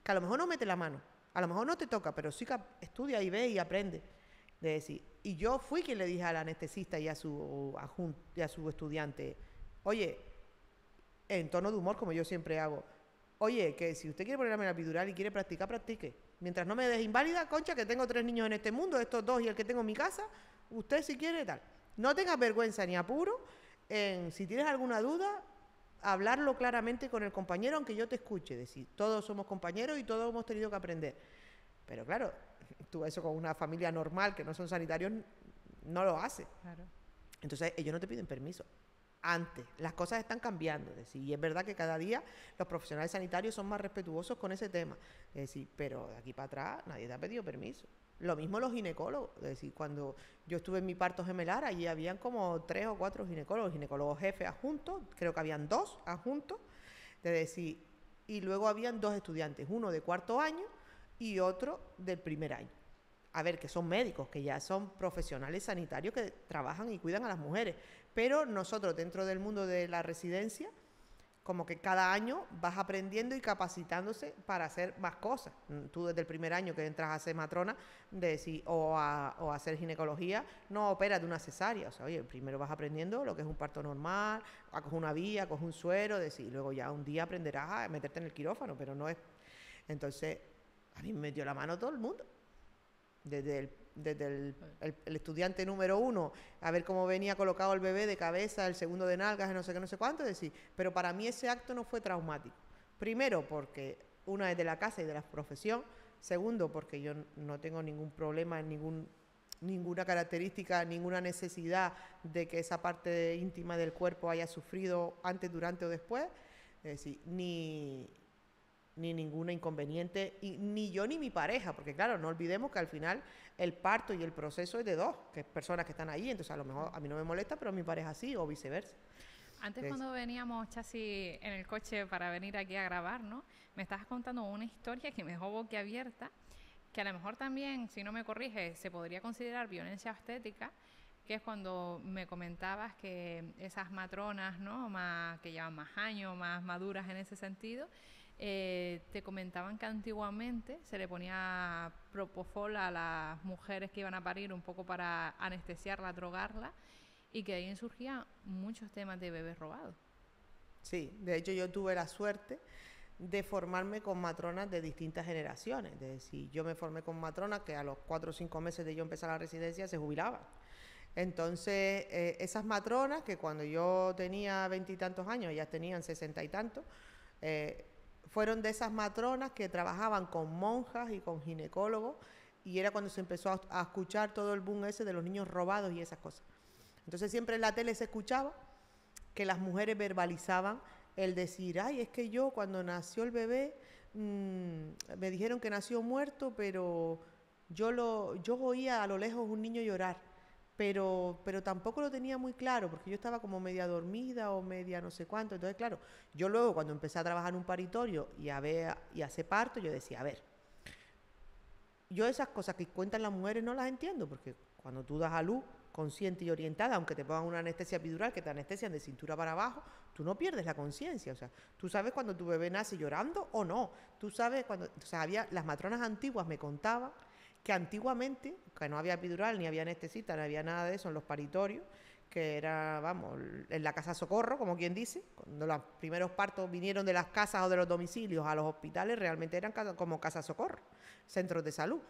Que a lo mejor no mete la mano, a lo mejor no te toca, pero sí que estudia y ve y aprende. De decir, y yo fui quien le dije al anestesista y a su estudiante, oye, en tono de humor, como yo siempre hago, oye, que si usted quiere ponerme la epidural y quiere practicar, practique. Mientras no me deje inválida, concha, que tengo 3 niños en este mundo, estos 2 y el que tengo en mi casa, usted si quiere tal. No tengas vergüenza ni apuro si tienes alguna duda, hablarlo claramente con el compañero, aunque yo te escuche. Decir, todos somos compañeros y todos hemos tenido que aprender. Pero claro, tú eso con una familia normal que no son sanitarios no lo hace. Claro. Entonces ellos no te piden permiso. Antes, las cosas están cambiando, es decir, y es verdad que cada día los profesionales sanitarios son más respetuosos con ese tema, es decir, pero de aquí para atrás nadie te ha pedido permiso. Lo mismo los ginecólogos, es decir, cuando yo estuve en mi parto gemelar, allí habían como 3 o 4 ginecólogos jefes adjuntos, creo que habían 2 adjuntos, es decir, y luego habían 2 estudiantes, uno de 4º año y otro del 1er año. A ver, que son médicos, que ya son profesionales sanitarios que trabajan y cuidan a las mujeres. Pero nosotros, dentro del mundo de la residencia, como que cada año vas aprendiendo y capacitándose para hacer más cosas. Tú desde el 1er año que entras a ser matrona o a hacer ginecología, no operas de una cesárea. O sea, oye, primero vas aprendiendo lo que es un parto normal, a coger una vía, a coger un suero, luego ya un día aprenderás a meterte en el quirófano, pero no es... Entonces, a mí me metió la mano todo el mundo. Desde el estudiante número 1, a ver cómo venía colocado el bebé de cabeza, el segundo de nalgas, no sé qué, no sé cuánto, pero para mí ese acto no fue traumático. Primero, porque una es de la casa y de la profesión. Segundo, porque yo no tengo ningún problema en ninguna característica, ninguna necesidad de que esa parte íntima del cuerpo haya sufrido antes, durante o después. Es decir, ni ningún inconveniente, ni yo ni mi pareja, porque claro, no olvidemos que al final el parto y el proceso es de 2, que es personas que están ahí, entonces a lo mejor a mí no me molesta, pero a mi pareja sí, o viceversa. Antes cuando veníamos, Chasi, en el coche para venir aquí a grabar, ¿no? Me estabas contando una historia que me dejó boquiabierta, que a lo mejor también, si no me corrige, se podría considerar violencia obstétrica, que es cuando me comentabas que esas matronas, ¿no? Que llevan más años, más maduras en ese sentido, te comentaban que antiguamente se le ponía propofol a las mujeres que iban a parir un poco para anestesiarla, drogarla, y que de ahí surgían muchos temas de bebés robados. Sí, de hecho yo tuve la suerte de formarme con matronas de distintas generaciones. Es decir, yo me formé con matronas que a los 4 o 5 meses de yo empezar la residencia se jubilaban. Entonces, esas matronas que cuando yo tenía 20 y tantos años, ellas tenían 60 y tantos, fueron de esas matronas que trabajaban con monjas y con ginecólogos, y era cuando se empezó a escuchar todo el boom ese de los niños robados y esas cosas. Entonces siempre en la tele se escuchaba que las mujeres verbalizaban el decir, ay, es que yo cuando nació el bebé me dijeron que nació muerto, pero yo oía a lo lejos un niño llorar. pero tampoco lo tenía muy claro, porque yo estaba como media dormida o media no sé cuánto. Entonces, claro, yo luego cuando empecé a trabajar en un paritorio y a hacer parto, yo decía, a ver, yo esas cosas que cuentan las mujeres no las entiendo, porque cuando tú das a luz consciente y orientada, aunque te pongan una anestesia epidural, que te anestesian de cintura para abajo, tú no pierdes la conciencia. O sea, tú sabes cuando tu bebé nace llorando o no. Tú sabes cuando, o sea, las matronas antiguas me contaban que antiguamente, que no había epidural, ni había anestesista, ni había nada de eso en los paritorios, que era, vamos, en la casa socorro, como quien dice, cuando los primeros partos vinieron de las casas o de los domicilios a los hospitales, realmente eran como casa socorro, centros de salud.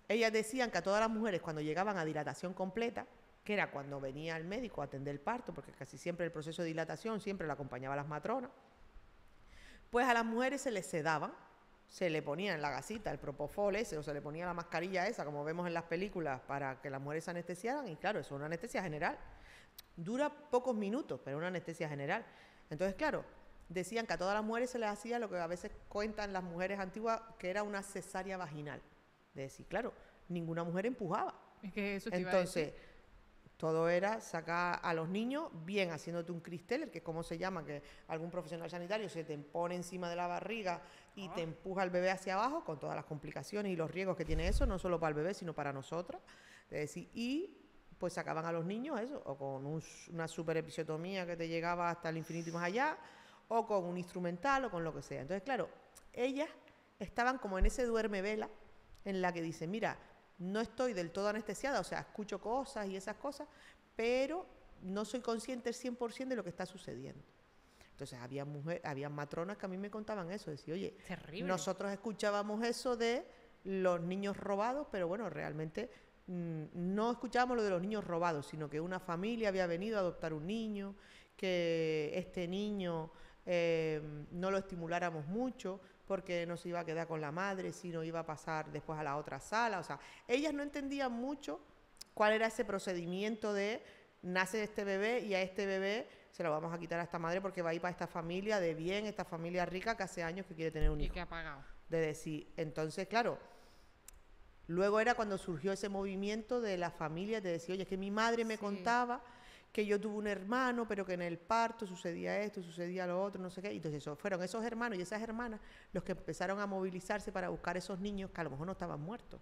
Ellas decían que a todas las mujeres cuando llegaban a dilatación completa, que era cuando venía el médico a atender el parto, porque casi siempre el proceso de dilatación siempre lo acompañaba a las matronas, pues a las mujeres se les sedaban, se le ponía en la gasita el propofol ese, o se le ponía la mascarilla esa, como vemos en las películas, para que las mujeres se anestesiaran, y claro, eso es una anestesia general. Dura pocos minutos, pero es una anestesia general. Entonces, claro, decían que a todas las mujeres se les hacía lo que a veces cuentan las mujeres antiguas, que era una cesárea vaginal. De decir, claro, ninguna mujer empujaba. Es que eso te Entonces, iba a decir. todo era sacar a los niños, bien haciéndote un Christeller, que es como se llama, que algún profesional sanitario se te pone encima de la barriga y te empuja al bebé hacia abajo, con todas las complicaciones y los riesgos que tiene eso, no solo para el bebé, sino para nosotros. Es decir, y pues sacaban a los niños eso, o con una super episiotomía que te llegaba hasta el infinito y más allá, o con un instrumental, o con lo que sea. Entonces, claro, ellas estaban como en ese duerme vela, en la que dicen, mira, no estoy del todo anestesiada, o sea, escucho cosas y esas cosas, pero no soy consciente al 100% de lo que está sucediendo. Entonces, había matronas que a mí me contaban eso, decía, oye, Terrible. nosotros escuchábamos eso de los niños robados, pero bueno, realmente no escuchábamos lo de los niños robados, sino que una familia había venido a adoptar un niño, que este niño no lo estimuláramos mucho, porque no se iba a quedar con la madre, sino iba a pasar después a la otra sala. O sea, ellas no entendían mucho cuál era ese procedimiento de nace este bebé y a este bebé se lo vamos a quitar a esta madre porque va a ir para esta familia de bien, esta familia rica que hace años que quiere tener un hijo. Y que ha pagado. De decir, entonces, claro, luego era cuando surgió ese movimiento de la familia de decir, oye, es que mi madre me contaba que yo tuve un hermano, pero que en el parto sucedía esto, sucedía lo otro, no sé qué. Y entonces fueron esos hermanos y esas hermanas los que empezaron a movilizarse para buscar esos niños que a lo mejor no estaban muertos.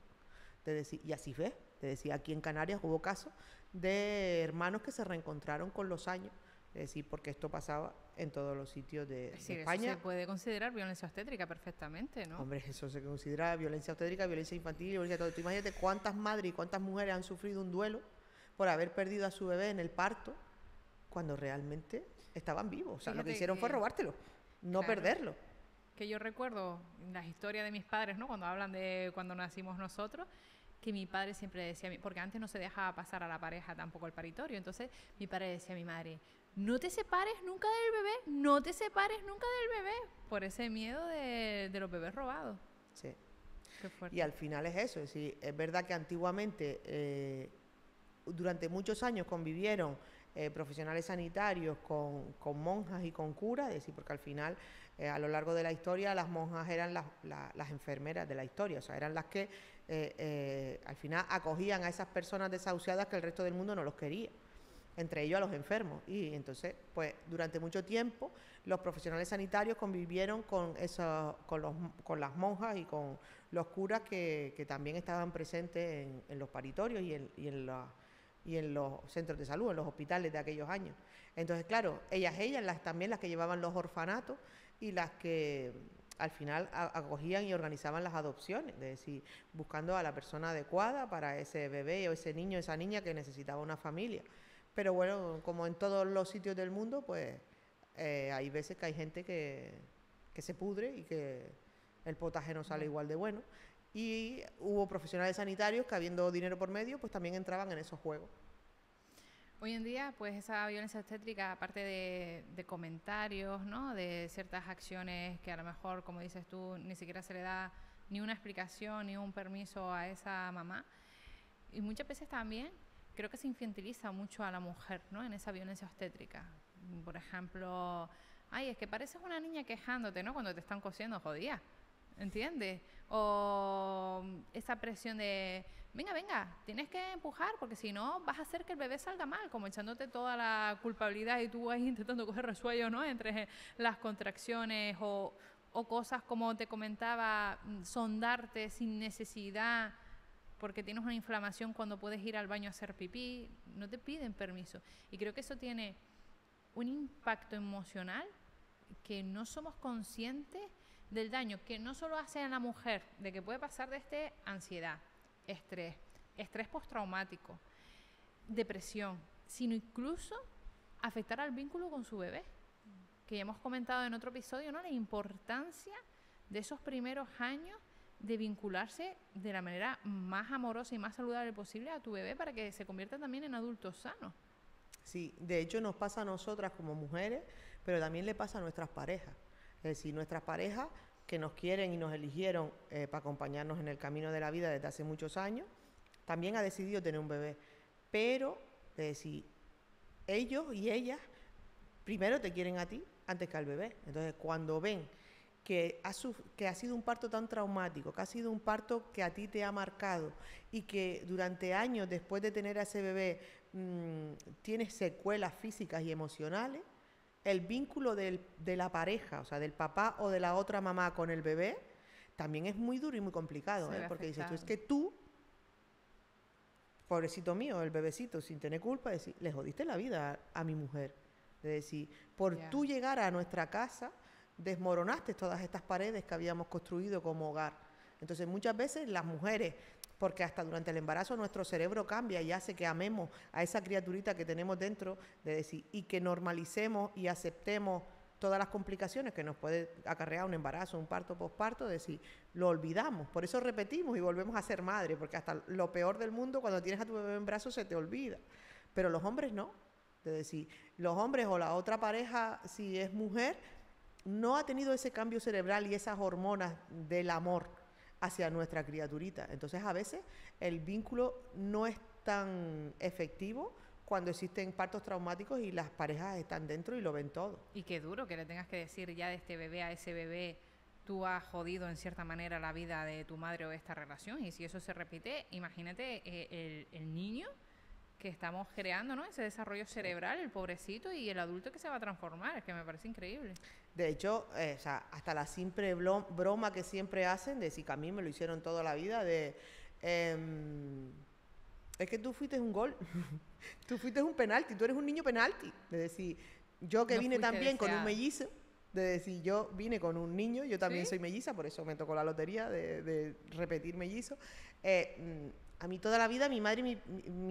De decir, y así fue, de decir, aquí en Canarias hubo casos de hermanos que se reencontraron con los años, es decir, porque esto pasaba en todos los sitios de España. Eso se puede considerar violencia obstétrica perfectamente, ¿no? Hombre, eso se considera violencia obstétrica, violencia infantil, violencia todo. Tú imagínate cuántas madres y cuántas mujeres han sufrido un duelo por haber perdido a su bebé en el parto cuando realmente estaban vivos. O sea, lo que hicieron fue robártelo, no perderlo. Que yo recuerdo las historias de mis padres, ¿no? Cuando hablan de cuando nacimos nosotros, que mi padre siempre decía, porque antes no se dejaba pasar a la pareja tampoco el paritorio, entonces mi padre decía a mi madre, no te separes nunca del bebé, no te separes nunca del bebé, por ese miedo de los bebés robados. Sí. Qué fuerte. Y al final es eso, es decir, es verdad que antiguamente, durante muchos años convivieron profesionales sanitarios con monjas y con curas, es decir, porque al final, a lo largo de la historia, las monjas eran las enfermeras de la historia, o sea, eran las que al final acogían a esas personas desahuciadas que el resto del mundo no los quería, entre ellos a los enfermos. Y entonces, pues, durante mucho tiempo, los profesionales sanitarios convivieron con las monjas y con los curas que también estaban presentes en los paritorios y en los centros de salud, en los hospitales de aquellos años. Entonces, claro, ellas también las que llevaban los orfanatos y las que al final acogían y organizaban las adopciones, es decir, buscando a la persona adecuada para ese bebé o ese niño, esa niña que necesitaba una familia. Pero bueno, como en todos los sitios del mundo, pues hay veces que hay gente que se pudre y que el potaje no sale igual de bueno. Y hubo profesionales sanitarios que, habiendo dinero por medio, pues también entraban en esos juegos. Hoy en día, pues esa violencia obstétrica, aparte de comentarios, ¿no? De ciertas acciones que a lo mejor, como dices tú, ni siquiera se le da ni una explicación ni un permiso a esa mamá. Y muchas veces también creo que se infantiliza mucho a la mujer, ¿no? En esa violencia obstétrica. Por ejemplo, ay, es que pareces una niña quejándote, ¿no? Cuando te están cosiendo, jodía. ¿Entiendes? o esa presión de, venga, venga, tienes que empujar porque si no vas a hacer que el bebé salga mal, como echándote toda la culpabilidad y tú ahí intentando coger resuello, ¿no? Entre las contracciones o cosas como te comentaba, sondarte sin necesidad porque tienes una inflamación cuando puedes ir al baño a hacer pipí, no te piden permiso. Y creo que eso tiene un impacto emocional que no somos conscientes del daño que no solo hace a la mujer, de que puede pasar desde ansiedad, estrés postraumático, depresión, sino incluso afectar al vínculo con su bebé, que ya hemos comentado en otro episodio, ¿no? La importancia de esos primeros años de vincularse de la manera más amorosa y más saludable posible a tu bebé para que se convierta también en adultos sanos. Sí, de hecho nos pasa a nosotras como mujeres, pero también le pasa a nuestras parejas. Es decir, nuestras parejas que nos quieren y nos eligieron para acompañarnos en el camino de la vida desde hace muchos años, también ha decidido tener un bebé. Pero, es decir, ellos y ellas primero te quieren a ti antes que al bebé. Entonces, cuando ven que ha sido un parto tan traumático, que ha sido un parto que a ti te ha marcado y que durante años después de tener a ese bebé tienes secuelas físicas y emocionales, el vínculo de la pareja, o sea, del papá o de la otra mamá con el bebé, también es muy duro y muy complicado, porque dices tú, es que tú, pobrecito mío, el bebecito, sin tener culpa, decir, le jodiste la vida a mi mujer. De decir, por tú llegar a nuestra casa, desmoronaste todas estas paredes que habíamos construido como hogar. Entonces, muchas veces las mujeres, porque hasta durante el embarazo nuestro cerebro cambia y hace que amemos a esa criaturita que tenemos dentro, de decir, y que normalicemos y aceptemos todas las complicaciones que nos puede acarrear un embarazo, un parto, posparto, es decir, lo olvidamos. Por eso repetimos y volvemos a ser madre, porque hasta lo peor del mundo, cuando tienes a tu bebé en brazos, se te olvida. Pero los hombres no. Es decir, los hombres o la otra pareja, si es mujer, no ha tenido ese cambio cerebral y esas hormonas del amor hacia nuestra criaturita. Entonces, a veces el vínculo no es tan efectivo cuando existen partos traumáticos y las parejas están dentro y lo ven todo. Y qué duro que le tengas que decir ya de este bebé a ese bebé, tú has jodido en cierta manera la vida de tu madre o esta relación. Y si eso se repite, imagínate el niño que estamos creando, ¿no? Ese desarrollo cerebral, el pobrecito, y el adulto que se va a transformar, es que me parece increíble. De hecho, o sea, hasta la simple broma que siempre hacen, de si que a mí me lo hicieron toda la vida, de es que tú fuiste un gol, tú fuiste un penalti, tú eres un niño penalti. De decir, yo que vine también con un mellizo, de decir, yo vine con un niño, yo también soy melliza, por eso me tocó la lotería de repetir mellizo. A mí toda la vida, mi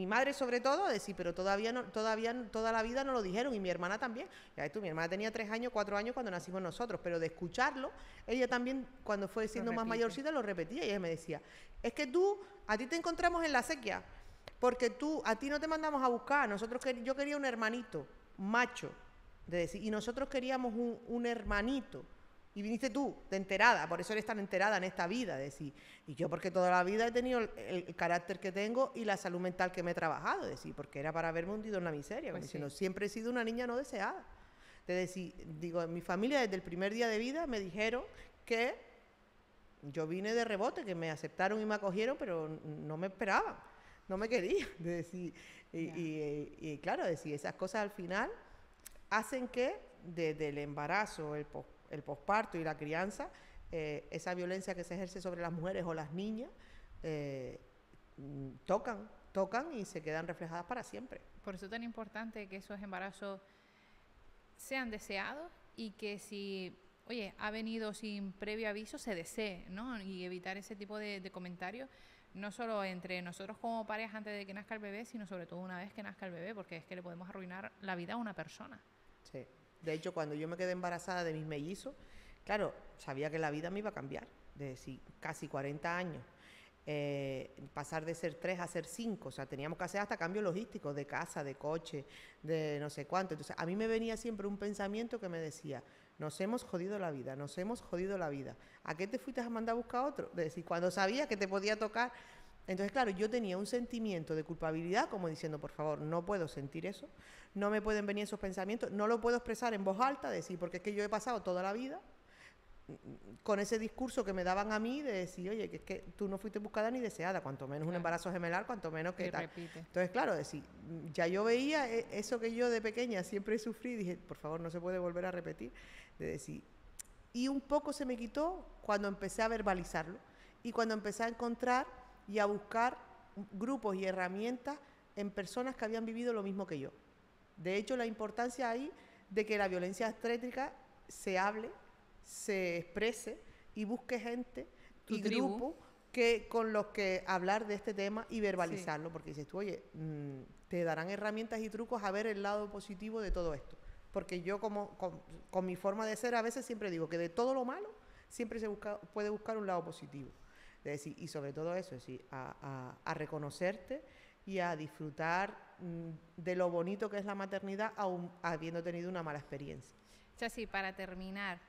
madre sobre todo, decir, pero toda la vida no lo dijeron, y mi hermana también. Ya ves tú, mi hermana tenía 3 años, 4 años cuando nacimos nosotros, pero de escucharlo, ella también, cuando fue siendo más mayorcita, lo repetía, y ella me decía, es que a ti te encontramos en la sequía, porque a ti no te mandamos a buscar, yo quería un hermanito, macho, de decir, y nosotros queríamos un hermanito, y viniste tú, de enterada, por eso eres tan enterada en esta vida, decir, y yo porque toda la vida he tenido el carácter que tengo y la salud mental que me he trabajado, decir, porque era para haberme hundido en la miseria, pues diciendo, siempre he sido una niña no deseada. De decir, digo, en mi familia desde el primer día de vida me dijeron que yo vine de rebote, que me aceptaron y me acogieron, pero no me esperaban, no me querían, de decir, y claro, decir, esas cosas al final hacen que desde el embarazo, el posparto y la crianza, esa violencia que se ejerce sobre las mujeres o las niñas, tocan y se quedan reflejadas para siempre. Por eso es tan importante que esos embarazos sean deseados y que si, oye, ha venido sin previo aviso, se desee, ¿no? Y evitar ese tipo de comentarios, no solo entre nosotros como pareja antes de que nazca el bebé, sino sobre todo una vez que nazca el bebé, porque es que le podemos arruinar la vida a una persona. Sí. De hecho, cuando yo me quedé embarazada de mis mellizos, claro, sabía que la vida me iba a cambiar, de casi 40 años. Pasar de ser 3 a ser 5, o sea, teníamos que hacer hasta cambios logísticos de casa, de coche, de no sé cuánto. Entonces, a mí me venía siempre un pensamiento que me decía, nos hemos jodido la vida, nos hemos jodido la vida. ¿A qué te fuiste a mandar a buscar otro? De decir, cuando sabía que te podía tocar. Entonces, claro, yo tenía un sentimiento de culpabilidad, como diciendo, por favor, no puedo sentir eso, no me pueden venir esos pensamientos, no lo puedo expresar en voz alta, decir, porque es que yo he pasado toda la vida con ese discurso que me daban a mí de decir, oye, que es que tú no fuiste buscada ni deseada, cuanto menos un embarazo gemelar, cuanto menos que Y tal. repite. Entonces, claro, decir, ya yo veía eso que yo de pequeña siempre sufrí, dije, por favor, no se puede volver a repetir, de decir, y un poco se me quitó cuando empecé a verbalizarlo y cuando empecé a encontrar y a buscar grupos y herramientas en personas que habían vivido lo mismo que yo. De hecho, la importancia ahí de que la violencia obstétrica se hable, se exprese y busque gente y grupos con los que hablar de este tema y verbalizarlo, porque dices tú, oye, te darán herramientas y trucos a ver el lado positivo de todo esto. Porque yo con mi forma de ser a veces siempre digo que de todo lo malo siempre puede buscar un lado positivo. Es decir, y sobre todo eso, es decir, a reconocerte y a disfrutar de lo bonito que es la maternidad aún habiendo tenido una mala experiencia. Chasi, para terminar,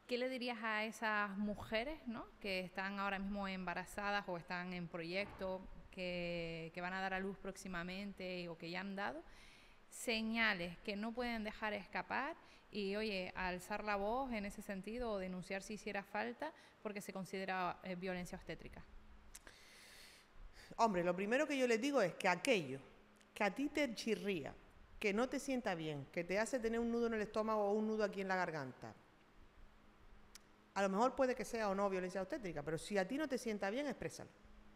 ¿qué le dirías a esas mujeres, ¿no?, que están ahora mismo embarazadas o están en proyecto, que van a dar a luz próximamente o que ya han dado? Señales que no pueden dejar escapar y, oye, alzar la voz en ese sentido o denunciar si hiciera falta porque se considera violencia obstétrica. Hombre, lo primero que yo les digo es que aquello que a ti te chirría, que no te sienta bien, que te hace tener un nudo en el estómago o un nudo aquí en la garganta, a lo mejor puede que sea o no violencia obstétrica, pero si a ti no te sienta bien, exprésalo.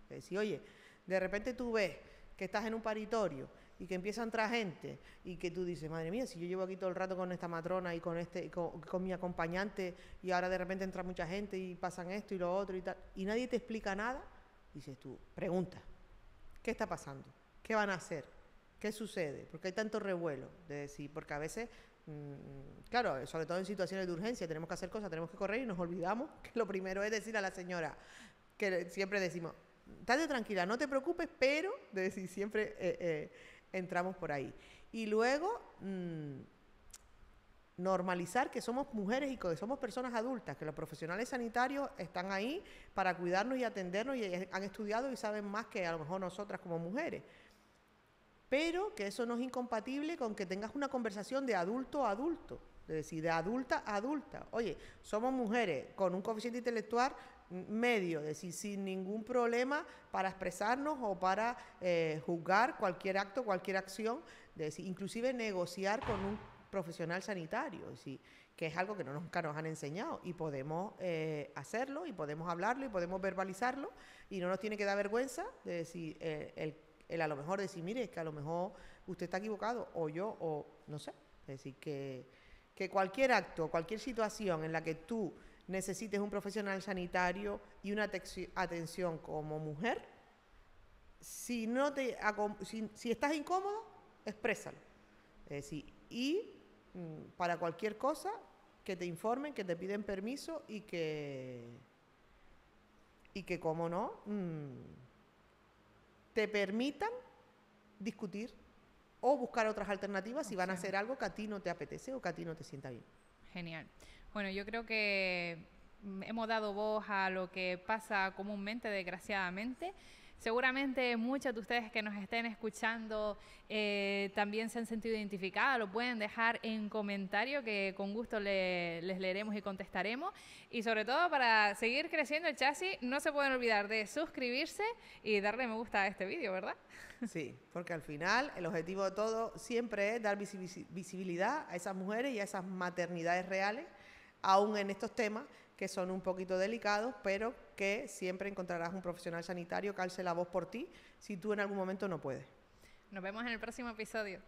Es decir, oye, de repente tú ves que estás en un paritorio y que empieza a entrar gente y que tú dices, madre mía, si yo llevo aquí todo el rato con esta matrona y con mi acompañante y ahora de repente entra mucha gente y pasan esto y lo otro y tal, y nadie te explica nada, dices tú, pregunta, ¿qué está pasando? ¿Qué van a hacer? ¿Qué sucede? Porque hay tanto revuelo de decir, porque a veces, claro, sobre todo en situaciones de urgencia, tenemos que hacer cosas, tenemos que correr y nos olvidamos que lo primero es decir a la señora, que siempre decimos, estate tranquila, no te preocupes, pero, de decir, siempre entramos por ahí. Y luego, normalizar que somos mujeres y que somos personas adultas, que los profesionales sanitarios están ahí para cuidarnos y atendernos y han estudiado y saben más que a lo mejor nosotras como mujeres. Pero que eso no es incompatible con que tengas una conversación de adulto a adulto, es decir, de adulta a adulta. Oye, somos mujeres con un coeficiente intelectual medio, es decir, sin ningún problema para expresarnos o para juzgar cualquier acto, cualquier acción, es decir, inclusive negociar con un profesional sanitario, es decir, que es algo que nunca nos han enseñado y podemos hacerlo y podemos hablarlo y podemos verbalizarlo y no nos tiene que dar vergüenza de decir, el a lo mejor decir, mire, es que a lo mejor usted está equivocado o yo, o no sé, es decir, que cualquier acto, cualquier situación en la que tú necesites un profesional sanitario y una atención como mujer, si estás incómodo, exprésalo. Es decir, y para cualquier cosa, que te informen, que te piden permiso y que como no, te permitan discutir o buscar otras alternativas si van a hacer algo que a ti no te apetece o que a ti no te sienta bien. Genial. Bueno, yo creo que hemos dado voz a lo que pasa comúnmente, desgraciadamente. Seguramente muchos de ustedes que nos estén escuchando también se han sentido identificadas, lo pueden dejar en comentario que con gusto les leeremos y contestaremos. Y sobre todo para seguir creciendo el chasis, no se pueden olvidar de suscribirse y darle me gusta a este vídeo, ¿verdad? Sí, porque al final el objetivo de todo siempre es dar visibilidad a esas mujeres y a esas maternidades reales, aún en estos temas que son un poquito delicados, pero que siempre encontrarás un profesional sanitario que alce la voz por ti si tú en algún momento no puedes. Nos vemos en el próximo episodio.